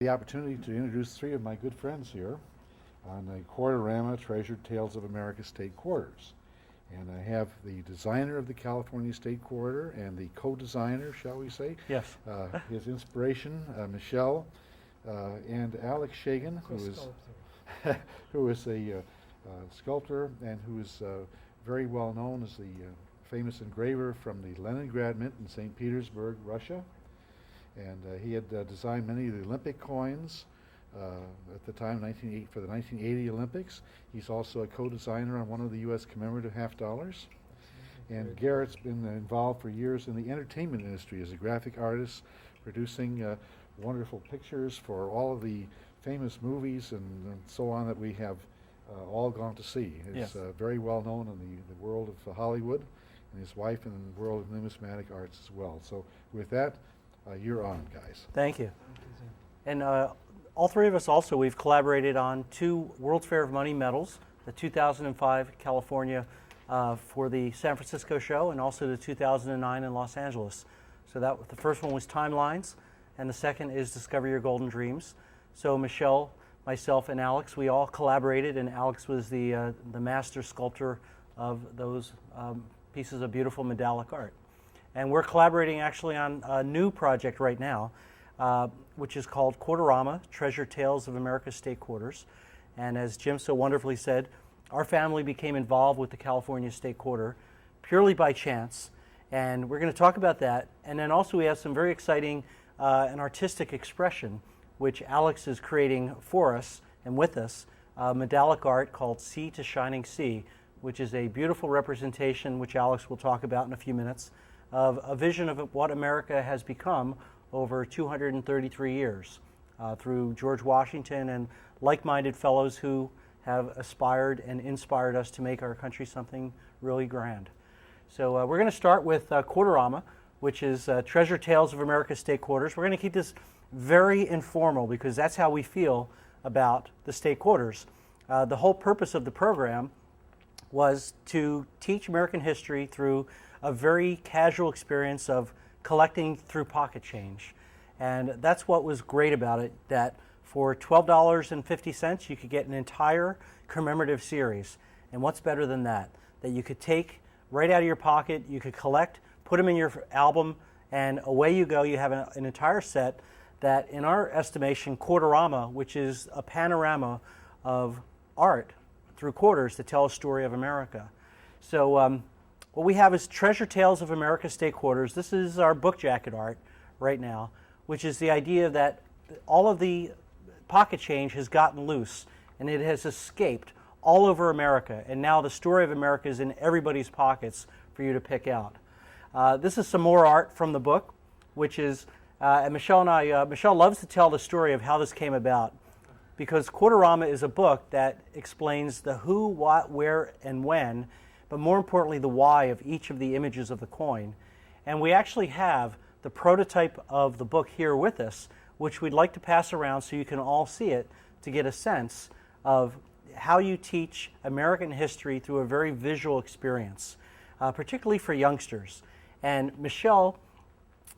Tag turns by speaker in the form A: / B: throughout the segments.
A: the opportunity to introduce three of my good friends here on the Quarterama Treasured Tales of America State Quarters. And I have the designer of the California State Quarter and the co-designer, shall we say?
B: Yes.
A: His inspiration, Michelle and Alex Shagin, who is a sculptor and who is very well known as the famous engraver from the Leningrad Mint in St. Petersburg, Russia. And he had designed many of the Olympic coins at the time, for the 1980 Olympics. He's also a co-designer on one of the U.S. commemorative half dollars. And Garrett's been involved for years in the entertainment industry as a graphic artist, producing wonderful pictures for all of the famous movies and so on that we have all gone to see. He's very well known in the world of Hollywood, and his wife in the world of numismatic arts as well. So with that, you're on, guys.
B: Thank you. And all three of us also, we've collaborated on two World's Fair of Money medals, the 2005 California for the San Francisco show, and also the 2009 in Los Angeles. So the first one was Timelines, and the second is Discover Your Golden Dreams. So Michelle, myself, and Alex, we all collaborated, and Alex was the master sculptor of those pieces of beautiful medallic art. And we're collaborating actually on a new project right now, which is called Quarterama, Treasured Tales of America's State Quarters. And as Jim so wonderfully said, our family became involved with the California State Quarter purely by chance. And we're going to talk about that. And then also we have some very exciting and artistic expression, which Alex is creating for us and with us, medallic art called Sea to Shining Sea, which is a beautiful representation, which Alex will talk about in a few minutes, of a vision of what America has become over 233 years through George Washington and like-minded fellows who have aspired and inspired us to make our country something really grand. So we're going to start with Quarterama, which is Treasure Tales of America's State Quarters. We're going to keep this very informal because that's how we feel about the state quarters. The whole purpose of the program was to teach American history through a very casual experience of collecting through pocket change. And that's what was great about it, that for $12.50 you could get an entire commemorative series. And what's better than that? That you could take right out of your pocket, you could collect, put them in your album, and away you go. You have an entire set that, in our estimation, Quarterama, which is a panorama of art through quarters to tell a story of America. So what we have is Treasure Tales of America's State Quarters. This is our book jacket art right now, which is the idea that all of the pocket change has gotten loose and it has escaped all over America. And now the story of America is in everybody's pockets for you to pick out. This is some more art from the book, which is, and Michelle and I, Michelle loves to tell the story of how this came about, because Quarterama is a book that explains the who, what, where, and when, but more importantly, the why of each of the images of the coin. And we actually have the prototype of the book here with us, which we'd like to pass around so you can all see it to get a sense of how you teach American history through a very visual experience, particularly for youngsters. And Michelle,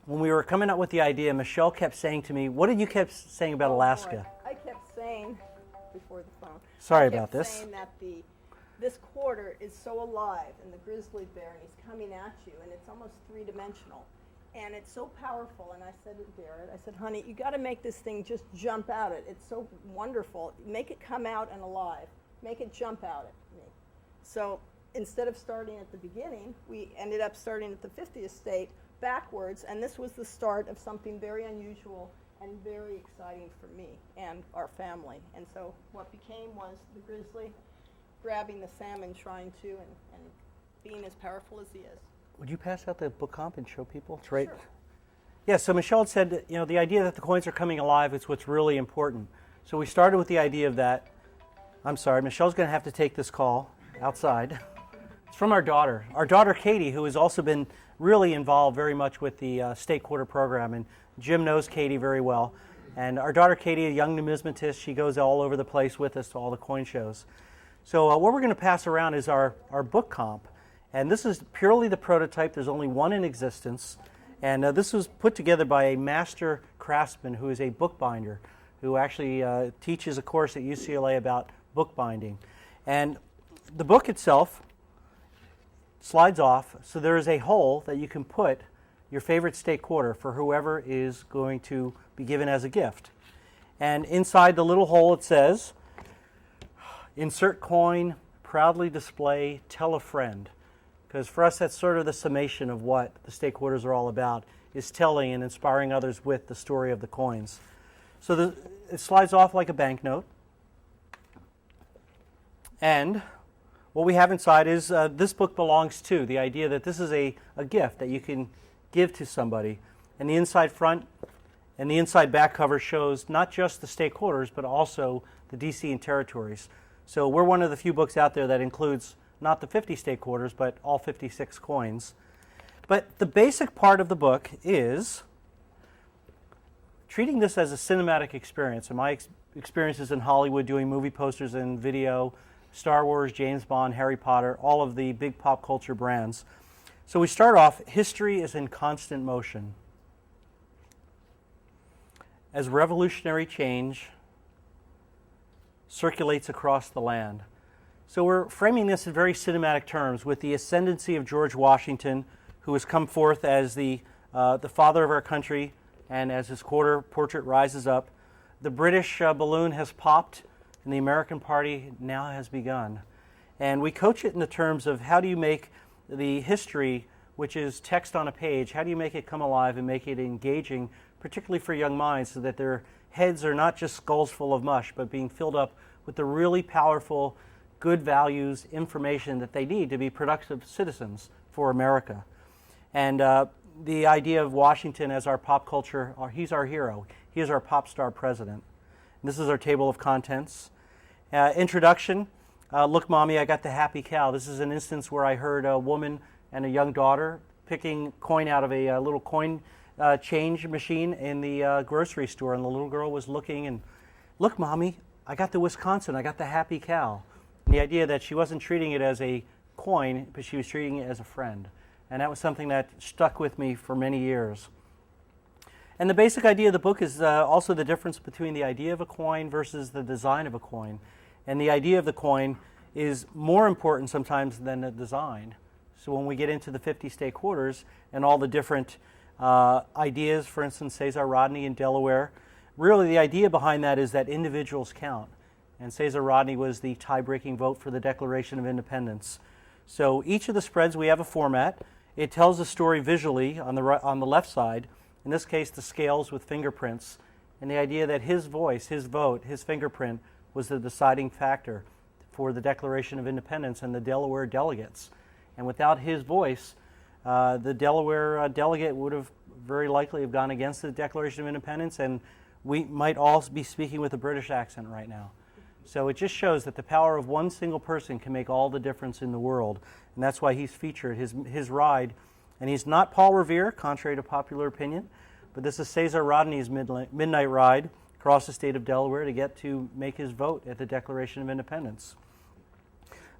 B: when we were coming up with the idea, Michelle kept saying to me, what did you keep saying about Alaska?
C: I kept saying, before the phone,
B: sorry about this.
C: Saying that this quarter is so alive, and the grizzly bear, and he's coming at you, and it's almost three-dimensional. And it's so powerful, and I said to Garrett, I said, honey, you got to make this thing just jump out at it. It's so wonderful. Make it come out and alive. Make it jump out at me. So instead of starting at the beginning, we ended up starting at the 50th state backwards, and this was the start of something very unusual and very exciting for me and our family. And so what became was the grizzly grabbing the salmon, trying to, and being as powerful as he is.
B: Would you pass out the book comp and show people? It's right.
C: Sure.
B: Yeah, so Michelle had said, you know, the idea that the coins are coming alive is what's really important. So we started with the idea of that. I'm sorry, Michelle's going to have to take this call outside. It's from our daughter. Our daughter, Katie, who has also been really involved very much with the state quarter program. And Jim knows Katie very well. And our daughter, Katie, a young numismatist, she goes all over the place with us to all the coin shows. So what we're going to pass around is our book comp. And this is purely the prototype. There's only one in existence. And this was put together by a master craftsman who is a bookbinder who actually teaches a course at UCLA about bookbinding. And the book itself slides off, so there is a hole that you can put your favorite state quarter for whoever is going to be given as a gift. And inside the little hole it says, insert coin, proudly display, tell a friend. Because for us that's sort of the summation of what the state quarters are all about, is telling and inspiring others with the story of the coins. So it slides off like a banknote. And what we have inside is this book belongs to, the idea that this is a gift that you can give to somebody. And the inside front and the inside back cover shows not just the state quarters, but also the DC and territories. So we're one of the few books out there that includes not the 50 state quarters, but all 56 coins. But the basic part of the book is treating this as a cinematic experience. And my experiences in Hollywood doing movie posters and video, Star Wars, James Bond, Harry Potter, all of the big pop culture brands. So we start off, history is in constant motion. As revolutionary change circulates across the land. So we're framing this in very cinematic terms with the ascendancy of George Washington, who has come forth as the father of our country, and as his quarter portrait rises up, the British balloon has popped, and the American party now has begun. And we coach it in the terms of how do you make the history, which is text on a page, how do you make it come alive and make it engaging, particularly for young minds, so that their heads are not just skulls full of mush, but being filled up with the really powerful, good values, information that they need to be productive citizens for America. And the idea of Washington as our pop culture, he's our hero. He is our pop star president. And this is our table of contents. Introduction, look mommy, I got the happy cow. This is an instance where I heard a woman and a young daughter picking coin out of a little coin change machine in the grocery store, and the little girl was looking and, look mommy, I got the Wisconsin, I got the happy cow. And the idea that she wasn't treating it as a coin, but she was treating it as a friend. And that was something that stuck with me for many years. And the basic idea of the book is also the difference between the idea of a coin versus the design of a coin. And the idea of the coin is more important sometimes than the design. So when we get into the 50 state quarters and all the different ideas, for instance, Cesar Rodney in Delaware, really the idea behind that is that individuals count. And Cesar Rodney was the tie-breaking vote for the Declaration of Independence. So each of the spreads, we have a format. It tells a story visually on the left side, in this case the scales with fingerprints, and the idea that his voice, his vote, his fingerprint was the deciding factor for the Declaration of Independence and the Delaware delegates. And without his voice, the Delaware delegate would have very likely have gone against the Declaration of Independence, and we might all be speaking with a British accent right now. So it just shows that the power of one single person can make all the difference in the world. And that's why he's featured, his ride. And he's not Paul Revere, contrary to popular opinion, but this is Cesar Rodney's midnight ride across the state of Delaware to get to make his vote at the Declaration of Independence.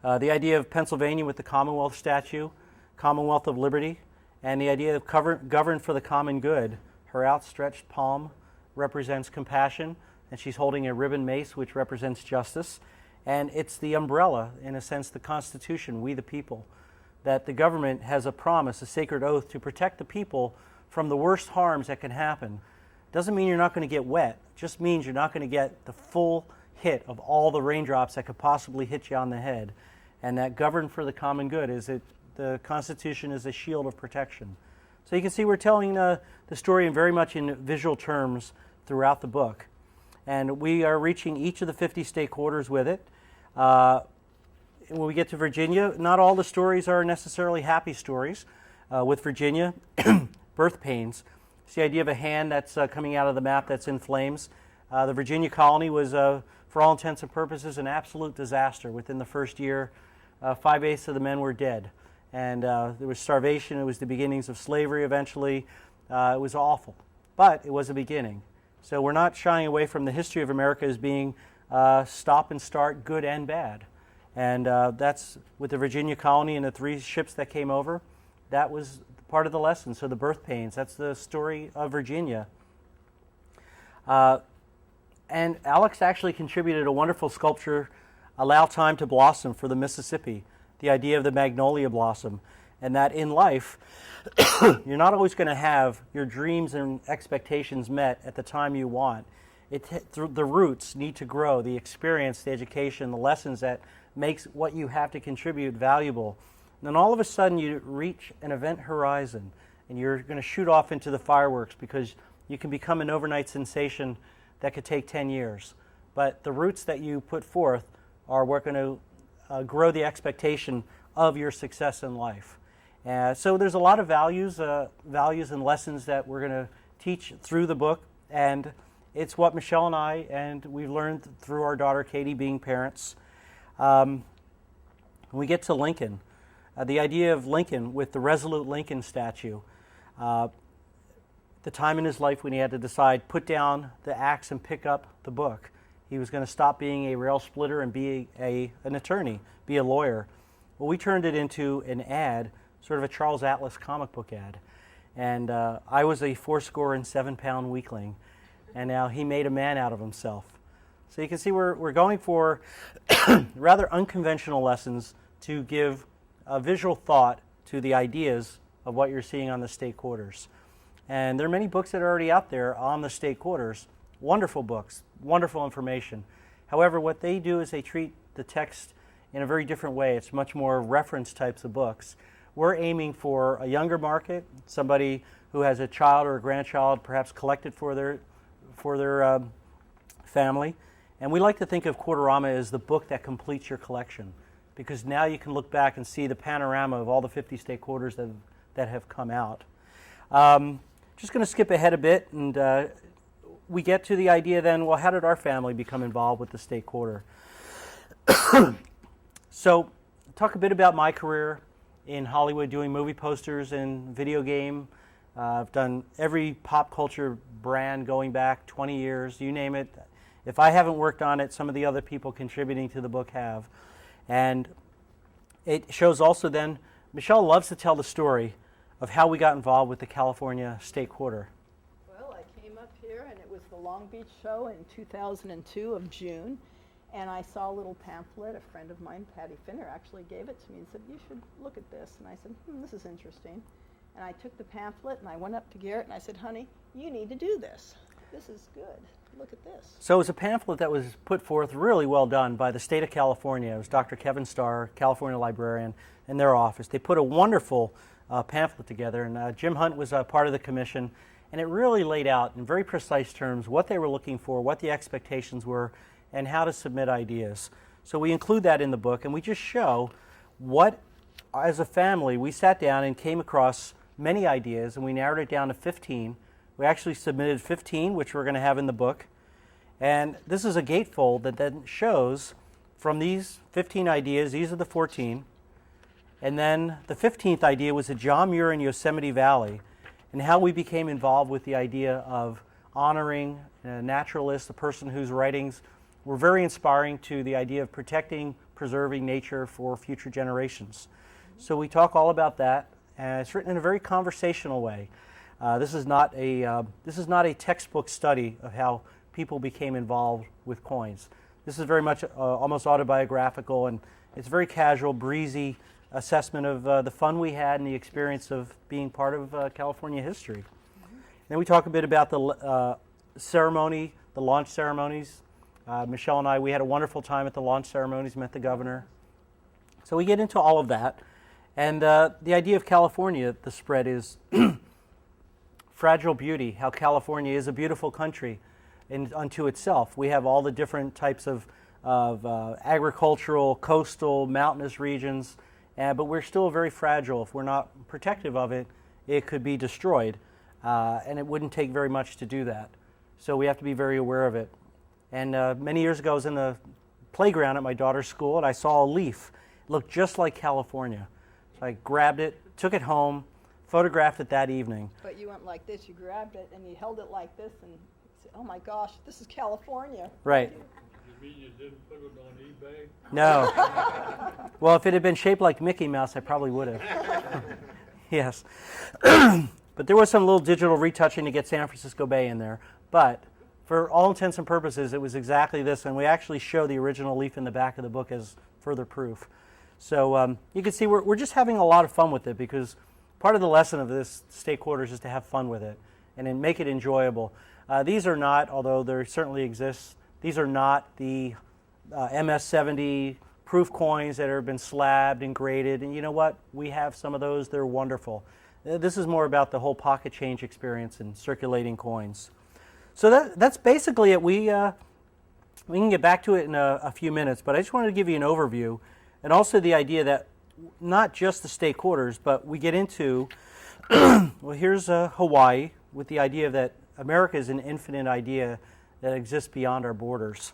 B: The idea of Pennsylvania with the Commonwealth statue, Commonwealth of Liberty, and the idea of govern for the common good. Her outstretched palm represents compassion, and she's holding a ribbon mace, which represents justice. And it's the umbrella, in a sense, the Constitution, we the people, that the government has a promise, a sacred oath to protect the people from the worst harms that can happen. Doesn't mean you're not going to get wet, just means you're not going to get the full hit of all the raindrops that could possibly hit you on the head. And that govern for the common good is the Constitution is a shield of protection. So you can see we're telling the story very much in visual terms throughout the book. And we are reaching each of the 50 state quarters with it. When we get to Virginia, not all the stories are necessarily happy stories. With Virginia, birth pains. It's the idea of a hand that's coming out of the map that's in flames. The Virginia colony was, for all intents and purposes, an absolute disaster. Within the first year, 5/8 of the men were dead. And there was starvation. It was the beginnings of slavery eventually. It was awful. But it was a beginning. So we're not shying away from the history of America as being stop and start, good and bad. And that's with the Virginia colony and the 3 ships that came over. That was part of the lesson. So the birth pains, that's the story of Virginia. And Alex actually contributed a wonderful sculpture, Allow Time to Blossom, for the Mississippi, the idea of the magnolia blossom, and that in life, you're not always going to have your dreams and expectations met at the time you want. The roots need to grow, the experience, the education, the lessons that makes what you have to contribute valuable. And then all of a sudden you reach an event horizon and you're going to shoot off into the fireworks because you can become an overnight sensation that could take 10 years. But the roots that you put forth are what are going to grow the expectation of your success in life. So there's a lot of values and lessons that we're going to teach through the book, and it's what Michelle and I, and we've learned through our daughter Katie being parents. When we get to Lincoln, the idea of Lincoln with the Resolute Lincoln statue, the time in his life when he had to decide, put down the axe and pick up the book. He was going to stop being a rail splitter and be an attorney, be a lawyer. Well, we turned it into an ad, sort of a Charles Atlas comic book ad. And I was a 4-7-pound weakling, and now he made a man out of himself. So you can see we're going for rather unconventional lessons to give a visual thought to the ideas of what you're seeing on the state quarters. And there are many books that are already out there on the state quarters, wonderful books, wonderful information. However, what they do is they treat the text in a very different way. It's much more reference types of books. We're aiming for a younger market, somebody who has a child or a grandchild perhaps collected for their family. And we like to think of Quarterama as the book that completes your collection, because now you can look back and see the panorama of all the 50 state quarters that have come out. Just going to skip ahead a bit, and we get to the idea then, well, how did our family become involved with the state quarter? So, talk a bit about my career in Hollywood doing movie posters and video game. I've done every pop culture brand going back 20 years, you name it. If I haven't worked on it, some of the other people contributing to the book have. And it shows also then, Michelle loves to tell the story of how we got involved with the California State Quarter.
C: Well, I came up here and it was the Long Beach show in 2002 of June, and I saw a little pamphlet. A friend of mine, Patty Finner, actually gave it to me and said, you should look at this. And I said, this is interesting. And I took the pamphlet and I went up to Garrett and I said, honey, you need to do this. This is good. Look at this.
B: So it was a pamphlet that was put forth really well done by the state of California. It was Dr. Kevin Starr, California librarian, in their office. They put a wonderful pamphlet together, and Jim Hunt was a part of the commission, and it really laid out in very precise terms what they were looking for, what the expectations were, and how to submit ideas. So we include that in the book, and we just show what, as a family, we sat down and came across many ideas, and we narrowed it down to 15. We actually submitted 15, which we're going to have in the book. And this is a gatefold that then shows from these 15 ideas, these are the 14. And then the 15th idea was a John Muir in Yosemite Valley, and how we became involved with the idea of honoring a naturalist, a person whose writings were very inspiring to the idea of protecting, preserving nature for future generations. So we talk all about that, and it's written in a very conversational way. This is not a textbook study of how people became involved with coins. This is very much almost autobiographical, and it's very casual, breezy assessment of the fun we had and the experience of being part of California history. Then we talk a bit about the ceremony, the launch ceremonies. Michelle and I, we had a wonderful time at the launch ceremonies, met the governor. So we get into all of that. And the idea of California, the spread is fragile beauty, how California is a beautiful country unto itself. We have all the different types of agricultural, coastal, mountainous regions, but we're still very fragile. If we're not protective of it, it could be destroyed, and it wouldn't take very much to do that. So we have to be very aware of it. And many years ago, I was in the playground at my daughter's school, and I saw a leaf. It looked just like California. So I grabbed it, took it home, photographed it that evening.
C: But you went like this. You grabbed it and you held it like this and said, oh my gosh, this is California.
B: Right.
D: You mean you didn't put it on eBay?
B: No. Well, if it had been shaped like Mickey Mouse, I probably would have. Yes. But there was some little digital retouching to get San Francisco Bay in there. But for all intents and purposes, it was exactly this, and we actually show the original leaf in the back of the book as further proof. So you can see we're just having a lot of fun with it, because part of the lesson of this state quarters is to have fun with it and then make it enjoyable. These are not, although there certainly exists, these are not the MS-70 proof coins that have been slabbed and graded. And you know what? We have some of those. They're wonderful. This is more about the whole pocket change experience and circulating coins. So that's basically it. We can get back to it in a few minutes, but I just wanted to give you an overview, and also the idea that not just the state quarters, but we get into, well, here's Hawaii, with the idea that America is an infinite idea that exists beyond our borders.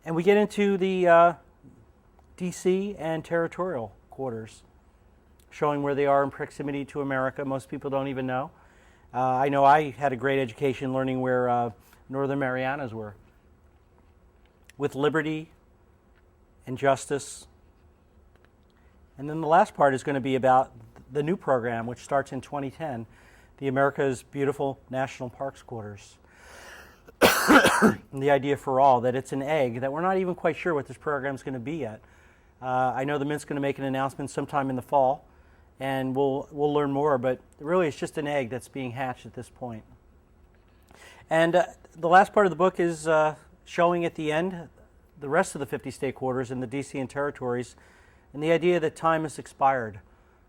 B: And we get into the DC and territorial quarters, showing where they are in proximity to America. Most people don't even know. I know I had a great education learning where Northern Marianas were, with liberty and justice. And then the last part is going to be about the new program, which starts in 2010, the America's Beautiful National Parks Quarters. And the idea for all, that it's an egg, that we're not even quite sure what this program is going to be yet. I know the Mint's going to make an announcement sometime in the fall, and we'll learn more, but really it's just an egg that's being hatched at this point. And the last part of the book is showing at the end the rest of the 50 state quarters in the DC and territories, and the idea that time has expired,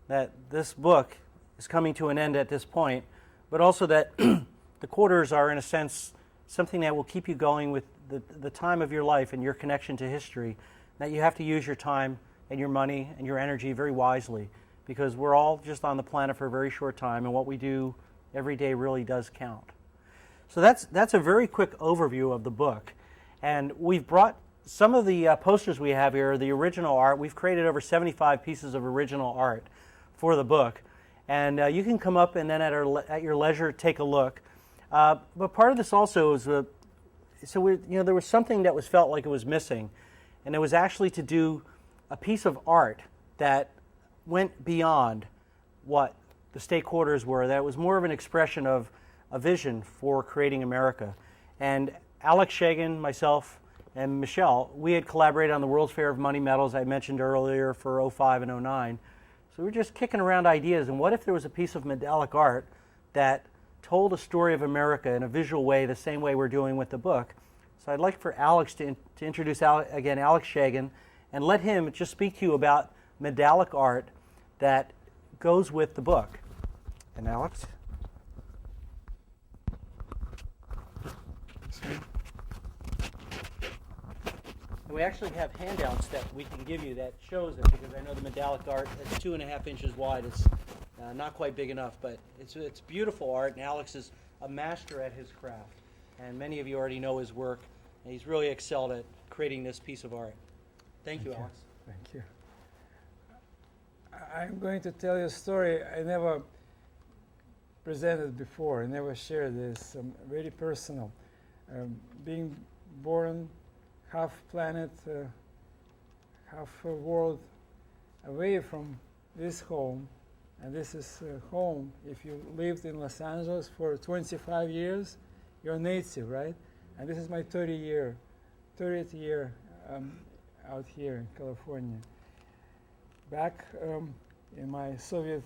B: that this book is coming to an end at this point, but also that the quarters are, in a sense, something that will keep you going with the time of your life and your connection to history, that you have to use your time and your money and your energy very wisely, because we're all just on the planet for a very short time, and what we do every day really does count. So that's a very quick overview of the book. And we've brought some of the posters we have here, the original art. We've created over 75 pieces of original art for the book. And you can come up and then at your leisure take a look. But part of this also is, there was something that was felt like it was missing. And it was actually to do a piece of art that went beyond what the state quarters were, that was more of an expression of a vision for creating America. And Alex Shagin, myself, and Michelle, we had collaborated on the World's Fair of Money Metals I mentioned earlier for 05 and 09. So we were just kicking around ideas, and what if there was a piece of medallic art that told a story of America in a visual way, the same way we're doing with the book. So I'd like for Alex to introduce again Alex Shagin, and let him just speak to you about medallic art that goes with the book. And Alex? And we actually have handouts that we can give you that shows it, because I know the medallic art is 2.5 inches wide. It's not quite big enough, but it's beautiful art, and Alex is a master at his craft. And many of you already know his work, and he's really excelled at creating this piece of art. Thank you, Alex.
E: Thank you. I'm going to tell you a story I never presented before. I never shared this. Very personal. Being born half planet, half world away from this home, and this is home. If you lived in Los Angeles for 25 years, you're native, right? And this is my 30th year out here in California. Back in my Soviet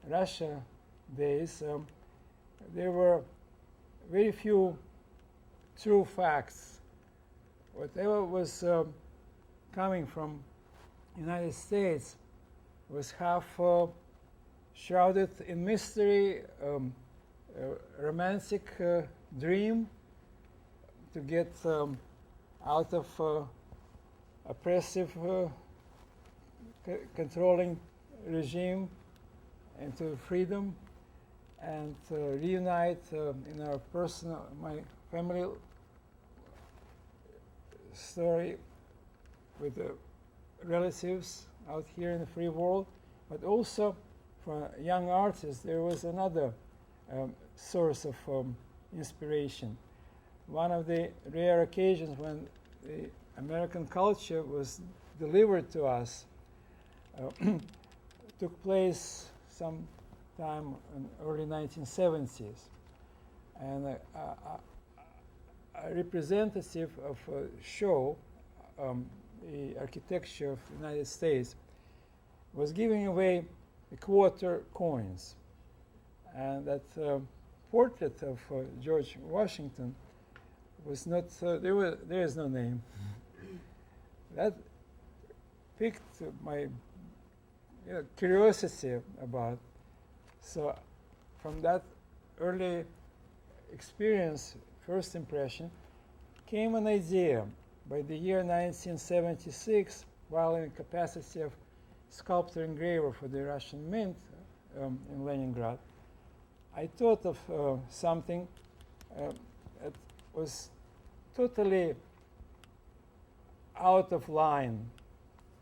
E: Russia days, there were very few true facts. Whatever was coming from United States was half shrouded in mystery, a romantic dream to get out of oppressive controlling regime into freedom, and reunite in our personal, my family story with the relatives out here in the free world. But also for young artists, there was another source of inspiration. One of the rare occasions when the American culture was delivered to us took place sometime in early 1970s. and a representative of a show, the architecture of the United States, was giving away the quarter coins. And that portrait of George Washington was not, there is no name. That piqued my curiosity about. So from that early experience, first impression, came an idea. By the year 1976, while in capacity of sculptor engraver for the Russian Mint in Leningrad, I thought of something that was totally out of line,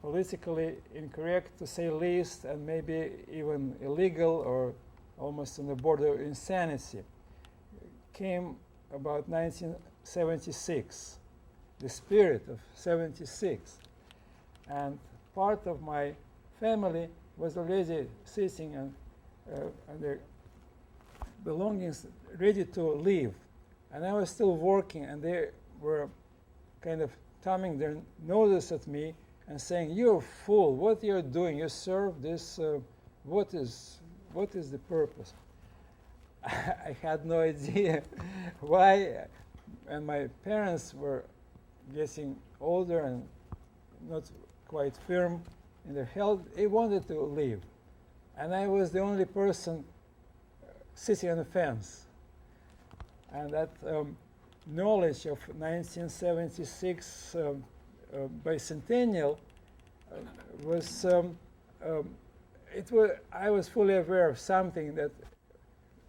E: politically incorrect to say least, and maybe even illegal or almost on the border of insanity. Came about 1976, the spirit of 76. And part of my family was already sitting on their belongings ready to leave. And I was still working, and they were kind of thumbing their noses at me and saying, "You're a fool, what you're doing, you serve this, what is the purpose?" I had no idea why, and my parents were getting older and not quite firm in their health. They wanted to leave, and I was the only person sitting on the fence. And that knowledge of 1976 bicentennial was, I was fully aware of something that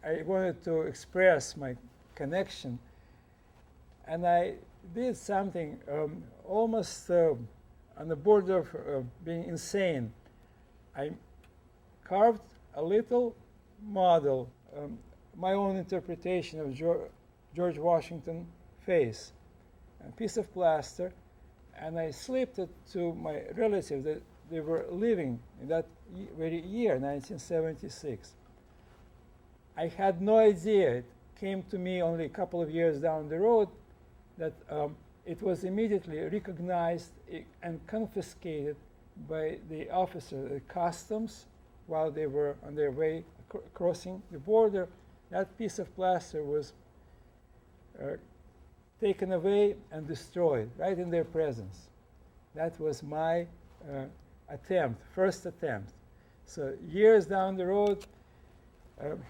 E: I wanted to express my connection. And I did something almost on the border of being insane. I carved a little model, my own interpretation of George Washington face, a piece of plaster, and I slipped it to my relatives that they were living in that very year, 1976. I had no idea. It came to me only a couple of years down the road that it was immediately recognized and confiscated by the officer of customs while they were on their way crossing the border. That piece of plaster was taken away and destroyed right in their presence. That was my first attempt. So years down the road,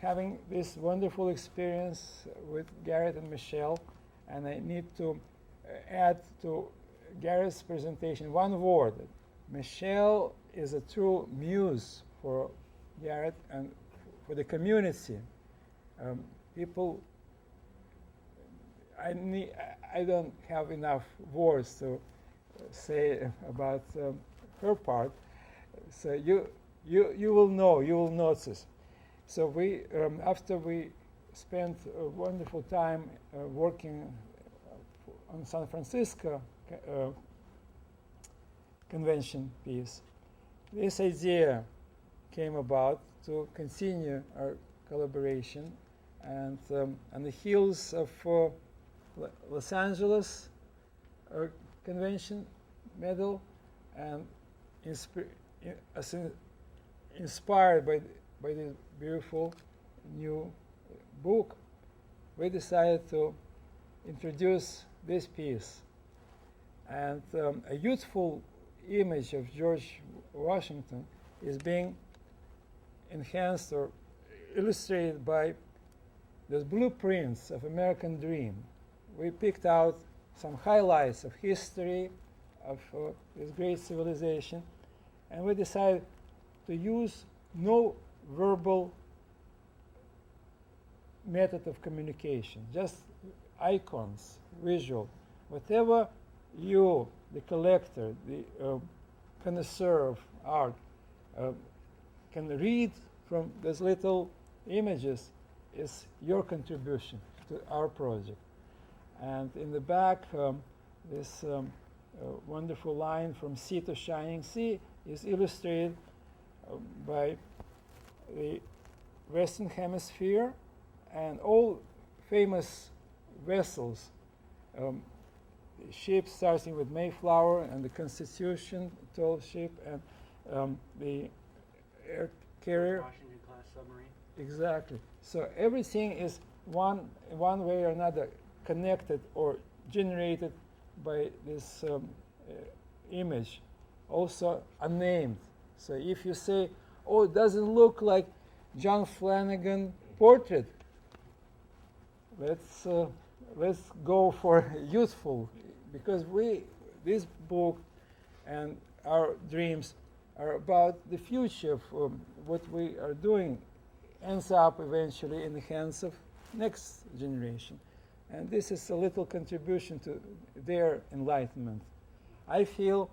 E: having this wonderful experience with Garrett and Michelle, and I need to add to Garrett's presentation one word. Michelle is a true muse for Garrett and for the community. People, I don't have enough words to say about her part. So you will know, you will notice. So we, after we spent a wonderful time working on San Francisco convention piece, this idea came about to continue our collaboration, and on the heels of Los Angeles convention medal, and inspired by this beautiful new book, we decided to introduce this piece. And a youthful image of George Washington is being enhanced or illustrated by the blueprints of American Dream. We picked out some highlights of history of this great civilization, and we decided to use no verbal method of communication, just icons, visual. Whatever you, the collector, the connoisseur of art, can read from those little images is your contribution to our project. And in the back, this wonderful line, "From sea to shining sea," is illustrated by the Western Hemisphere and all famous vessels, ships starting with Mayflower and the Constitution, tall ship, and the air carrier.
B: Washington-class submarine.
E: Exactly. So everything is one way or another connected or generated by this image, also unnamed. So if you say, oh, it doesn't look like John Flanagan portrait, let's go for youthful, because this book and our dreams are about the future of what we are doing ends up eventually in the hands of next generation. And this is a little contribution to their enlightenment. I feel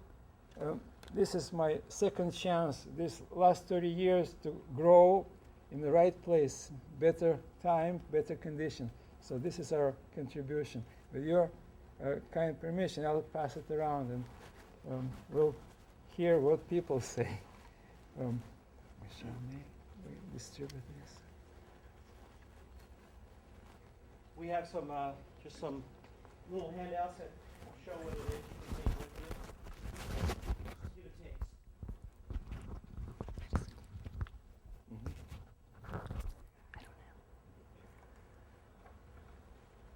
E: this is my second chance, this last 30 years, to grow in the right place, better time, better condition. So this is our contribution. With your kind permission, I'll pass it around and we'll hear what people say. Michelle, may we distribute this?
B: We have some, just some little handouts that show what it is you can take with you. See what it takes.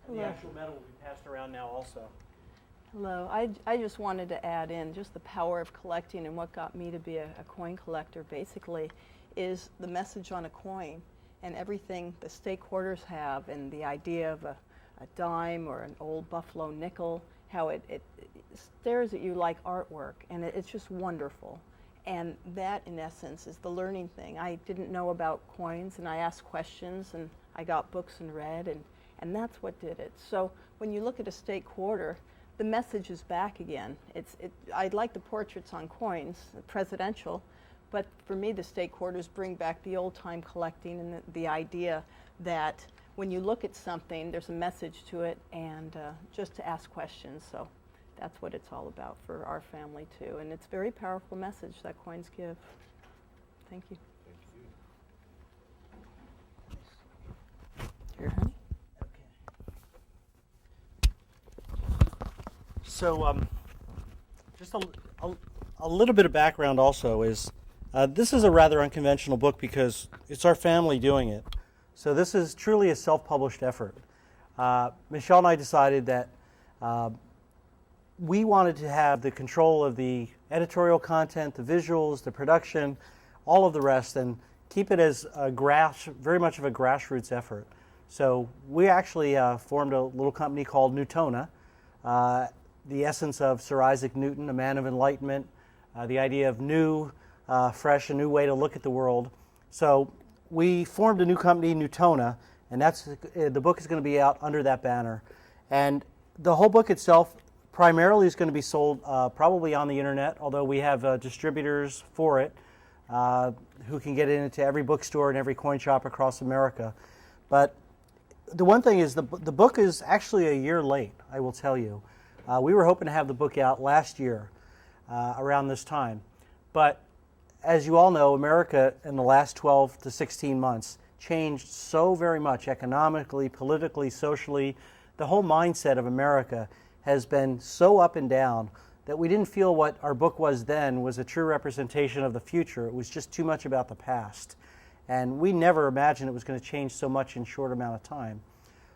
B: And the actual metal will be passed around now also.
C: Hello. I just wanted to add in just the power of collecting, and what got me to be a coin collector basically is the message on a coin and everything the state quarters have, and the idea of a dime or an old buffalo nickel, how it stares at you like artwork, and it's just wonderful. And that, in essence, is the learning thing. I didn't know about coins, and I asked questions, and I got books and read, and that's what did it. So when you look at a state quarter, the message is back again. I like the portraits on coins, presidential, but for me the state quarters bring back the old time collecting and the idea that when you look at something, there's a message to it, and just to ask questions. So that's what it's all about for our family too. And it's a very powerful message that coins give. Thank you. Here, honey.
B: So just a little bit of background also is this is a rather unconventional book because it's our family doing it. So this is truly a self-published effort. Michelle and I decided that we wanted to have the control of the editorial content, the visuals, the production, all of the rest, and keep it as very much of a grassroots effort. So we actually formed a little company called Newtona, the essence of Sir Isaac Newton, a man of enlightenment, the idea of new, fresh, a new way to look at the world. So we formed a new company, Newtona, and the book is going to be out under that banner. And the whole book itself primarily is going to be sold probably on the internet, although we have distributors for it who can get it into every bookstore and every coin shop across America. But the one thing is the book is actually a year late, I will tell you. We were hoping to have the book out last year around this time. But as you all know, America in the last 12 to 16 months changed so very much economically, politically, socially. The whole mindset of America has been so up and down that we didn't feel what our book was then was a true representation of the future. It was just too much about the past. And we never imagined it was going to change so much in a short amount of time.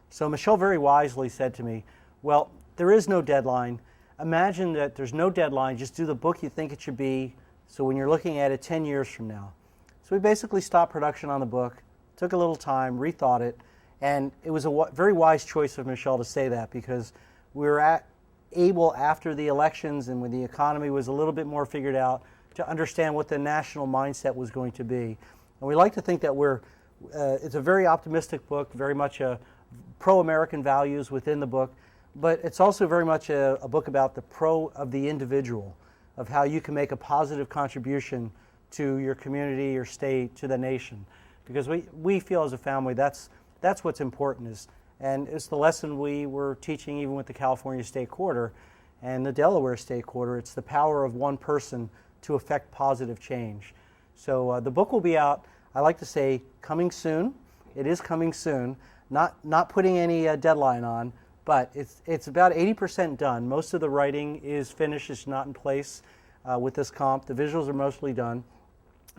B: So Michelle very wisely said to me, well, there is no deadline. Imagine that there's no deadline. Just do the book you think it should be, so when you're looking at it 10 years from now. So we basically stopped production on the book, took a little time, rethought it, and it was a very wise choice of Michelle to say that, because we were able, after the elections and when the economy was a little bit more figured out, to understand what the national mindset was going to be. And we like to think that it's a very optimistic book, very much a pro-American values within the book, but it's also very much a book about the of the individual, of how you can make a positive contribution to your community, your state, to the nation. Because we feel as a family that's what's important, and it's the lesson we were teaching even with the California State Quarter and the Delaware State Quarter. It's the power of one person to affect positive change. So the book will be out, I like to say, coming soon. It is coming soon. Not putting any deadline on, but it's about 80% done. Most of the writing is finished. It's not in place with this comp. The visuals are mostly done.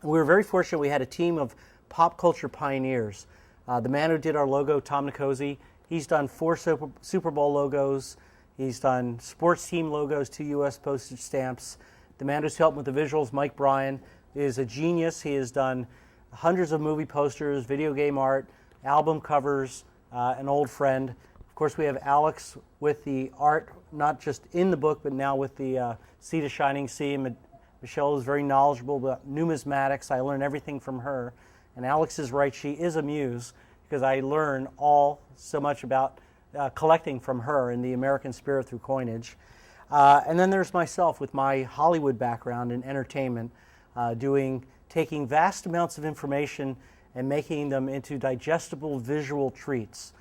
B: We were very fortunate. We had a team of pop culture pioneers. The man who did our logo, Tom Nicosi, he's done 4 Super Bowl logos. He's done sports team logos, 2 U.S. postage stamps. The man who's helped with the visuals, Mike Bryan, is a genius. He has done hundreds of movie posters, video game art, album covers, an old friend. Of course, we have Alex with the art, not just in the book, but now with the Sea to Shining Sea. And Michelle is very knowledgeable about numismatics. I learn everything from her. And Alex is right, she is a muse, because I learn so much about collecting from her in the American spirit through coinage. And then there's myself with my Hollywood background in entertainment, taking vast amounts of information and making them into digestible visual treats.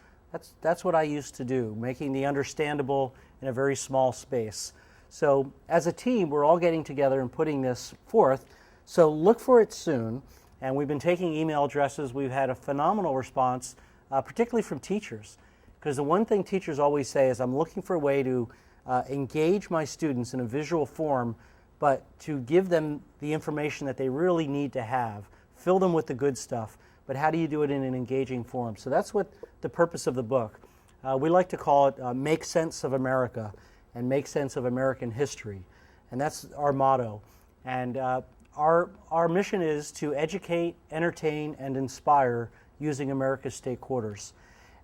B: That's what I used to do, making the understandable in a very small space. So as a team, we're all getting together and putting this forth. So look for it soon. And we've been taking email addresses. We've had a phenomenal response, particularly from teachers. Because the one thing teachers always say is, I'm looking for a way to engage my students in a visual form, but to give them the information that they really need to have, fill them with the good stuff, but how do you do it in an engaging form? So that's what the purpose of the book. We like to call it Make Sense of America and Make Sense of American History. And that's our motto. And our mission is to educate, entertain, and inspire using America's state quarters.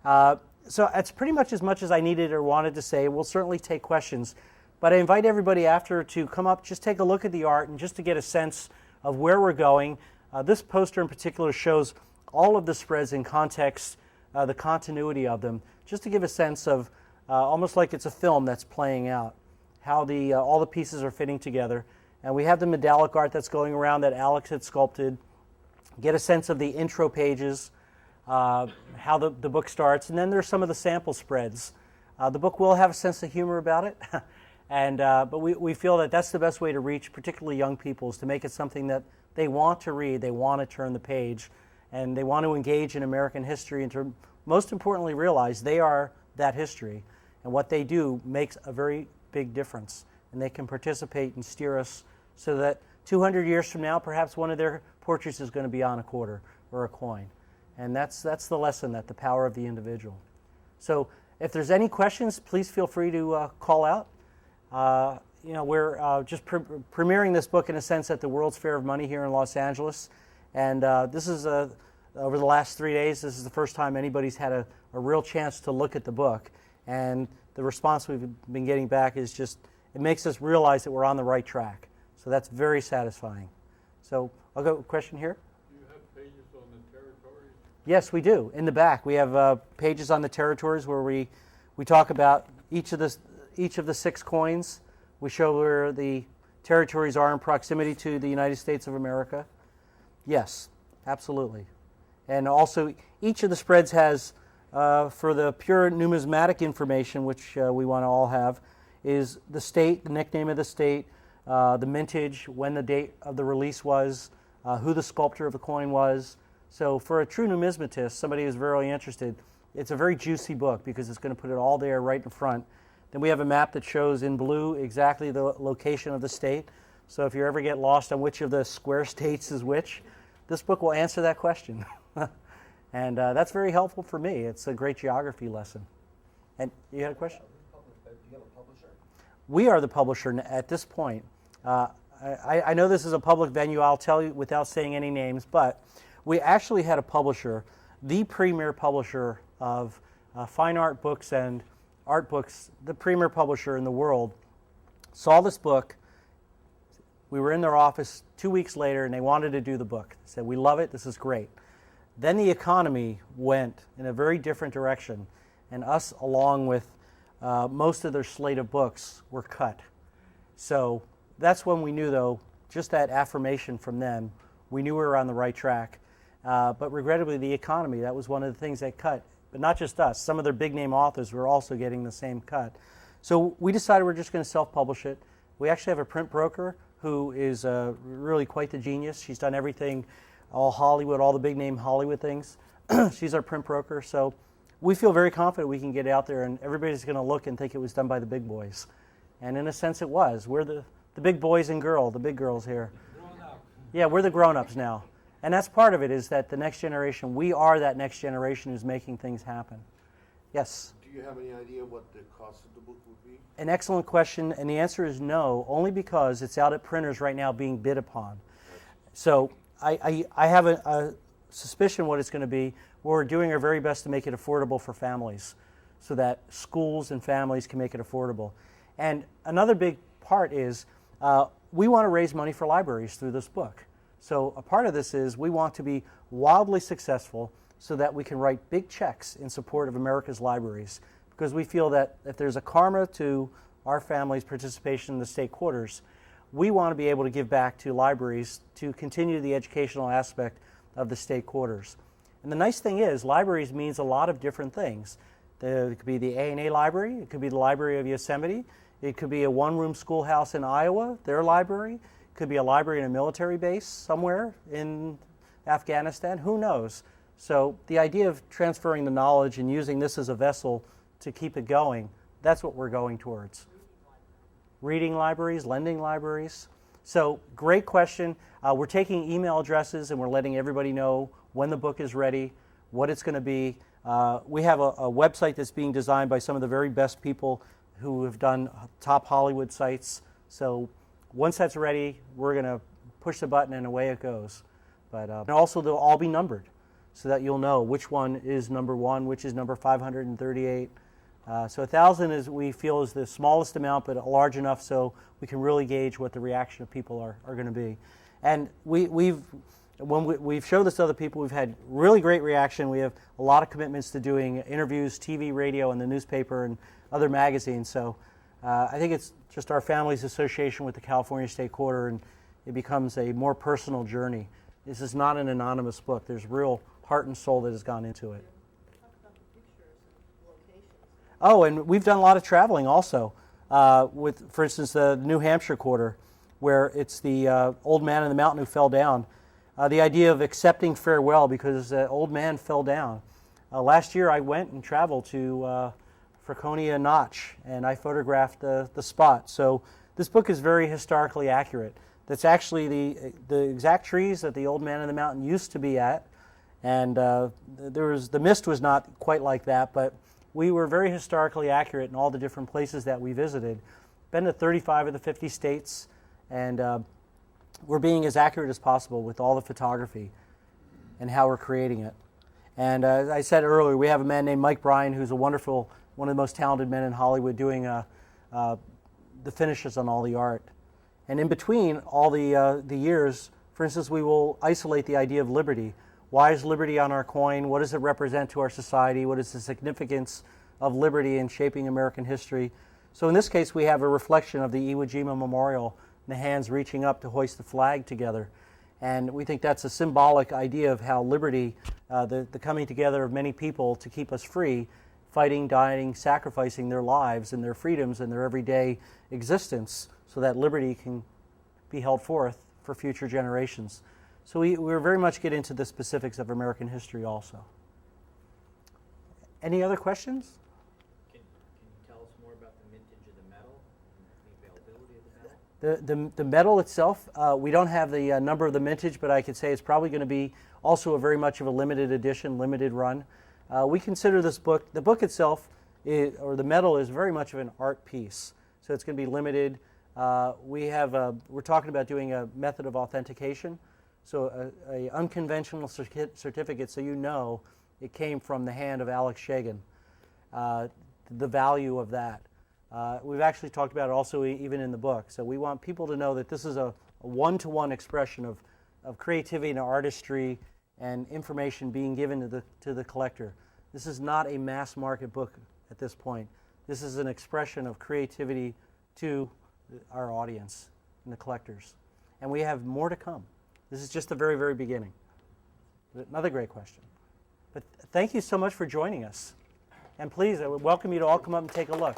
B: So that's pretty much as I needed or wanted to say. We'll certainly take questions. But I invite everybody after to come up, just take a look at the art and just to get a sense of where we're going. This poster in particular shows all of the spreads in context, the continuity of them, just to give a sense of almost like it's a film that's playing out, how all the pieces are fitting together. And we have the medallic art that's going around that Alex had sculpted. Get a sense of the intro pages, how the book starts, and then there's some of the sample spreads. The book will have a sense of humor about it, but we feel that that's the best way to reach particularly young people, is to make it something that they want to read, they want to turn the page, and they want to engage in American history, and to most importantly realize they are that history, and what they do makes a very big difference, and they can participate and steer us so that 200 years from now, perhaps one of their portraits is going to be on a quarter or a coin. And that's the lesson, that the power of the individual. So if there's any questions, please feel free to call out. We're just premiering this book in a sense at the World's Fair of Money here in Los Angeles. And this is, over the last 3 days, this is the first time anybody's had a real chance to look at the book. And the response we've been getting back is just, it makes us realize that we're on the right track. So that's very satisfying. So I'll go, question here.
D: Do you have pages on the territories?
B: Yes, we do. In the back, we have pages on the territories where we talk about each of the 6 coins. We show where the territories are in proximity to the United States of America. Yes, absolutely. And also, each of the spreads has, for the pure numismatic information, which we want to all have, is the state, the nickname of the state, the mintage, when the date of the release was, who the sculptor of the coin was. So for a true numismatist, somebody who's very interested, it's a very juicy book because it's going to put it all there right in front. Then we have a map that shows in blue exactly the location of the state. So if you ever get lost on which of the square states is which, this book will answer that question. And that's very helpful for me. It's a great geography lesson. And you had a question?
F: Do you have a publisher?
B: We are the publisher at this point. I know this is a public venue, I'll tell you without saying any names, but we actually had a publisher, the premier publisher of fine art books and art books, the premier publisher in the world, saw this book. We were in their office 2 weeks later and they wanted to do the book. They said, we love it, this is great. Then the economy went in a very different direction, and us, along with most of their slate of books, were cut. So that's when we knew, though, just that affirmation from them, we knew we were on the right track. But regrettably, the economy, that was one of the things they cut. But not just us. Some of their big-name authors were also getting the same cut. So we decided we're just going to self-publish it. We actually have a print broker who is really quite the genius. She's done everything, all Hollywood, all the big-name Hollywood things. She's our print broker. So we feel very confident we can get out there and everybody's going to look and think it was done by the big boys. And in a sense it was. We're the big boys and the big girls here. Yeah, we're the grown-ups now. And that's part of it, is that the next generation, we are that next generation who's making things happen. Yes?
F: Do you have any idea what the cost of the book would be?
B: An excellent question, and the answer is no, only because it's out at printers right now being bid upon. So I have a suspicion what it's going to be. We're doing our very best to make it affordable for families so that schools and families can make it affordable. And another big part is we want to raise money for libraries through this book. So a part of this is we want to be wildly successful so that we can write big checks in support of America's libraries, because we feel that if there's a karma to our family's participation in the state quarters, we want to be able to give back to libraries to continue the educational aspect of the state quarters. And the nice thing is, libraries means a lot of different things. It could be the A&A Library, it could be the Library of Yosemite, it could be a one-room schoolhouse in Iowa, their library, it could be a library in a military base somewhere in Afghanistan, who knows? So the idea of transferring the knowledge and using this as a vessel to keep it going, that's what we're going towards. Reading libraries, lending libraries. So great question. We're taking email addresses and we're letting everybody know when the book is ready, what it's going to be. We have a website that's being designed by some of the very best people who have done top Hollywood sites. So once that's ready, we're going to push the button and away it goes. But and also they'll all be numbered so that you'll know which one is number 1, which is number 538. So 1,000 is, we feel, is the smallest amount, but large enough so we can really gauge what the reaction of people are going to be. And when we've showed this to other people, we've had really great reaction. We have a lot of commitments to doing interviews, TV, radio, and the newspaper and other magazines. So I think it's just our family's association with the California State Quarter, and it becomes a more personal journey. This is not an anonymous book. There's real heart and soul that has gone into it. Oh, and we've done a lot of traveling also with, for instance, the New Hampshire quarter, where it's the old man in the mountain who fell down. The idea of accepting farewell because the old man fell down. Last year I went and traveled to Franconia Notch, and I photographed the spot. So this book is very historically accurate. That's actually the exact trees that the old man in the mountain used to be at, and the mist was not quite like that, but we were very historically accurate in all the different places that we visited. Been to 35 of the 50 states, and we're being as accurate as possible with all the photography and how we're creating it. And as I said earlier, we have a man named Mike Bryan who's a wonderful, one of the most talented men in Hollywood, doing the finishes on all the art. And in between all the years, for instance, we will isolate the idea of liberty. Why is liberty on our coin? What does it represent to our society? What is the significance of liberty in shaping American history? So in this case, we have a reflection of the Iwo Jima Memorial, the hands reaching up to hoist the flag together. And we think that's a symbolic idea of how liberty, the coming together of many people to keep us free, fighting, dying, sacrificing their lives and their freedoms and their everyday existence so that liberty can be held forth for future generations. So we very much get into the specifics of American history also. Any other questions?
G: Can you tell us more about the mintage of the metal and the availability of the metal?
B: The metal itself, we don't have the number of the mintage, but I could say it's probably going to be also a very much of a limited edition, limited run. We consider this book, the book itself, or the metal, is very much of an art piece. So it's going to be limited. We're talking about doing a method of authentication. So a unconventional certificate, so you know it came from the hand of Alex Shagin. The value of that. We've actually talked about it also even in the book. So we want people to know that this is a one-to-one expression of creativity and artistry and information being given to the collector. This is not a mass market book at this point. This is an expression of creativity to our audience and the collectors. And we have more to come. This is just the very, very beginning. Another great question. But thank you so much for joining us. And please, I would welcome you to all come up and take a look.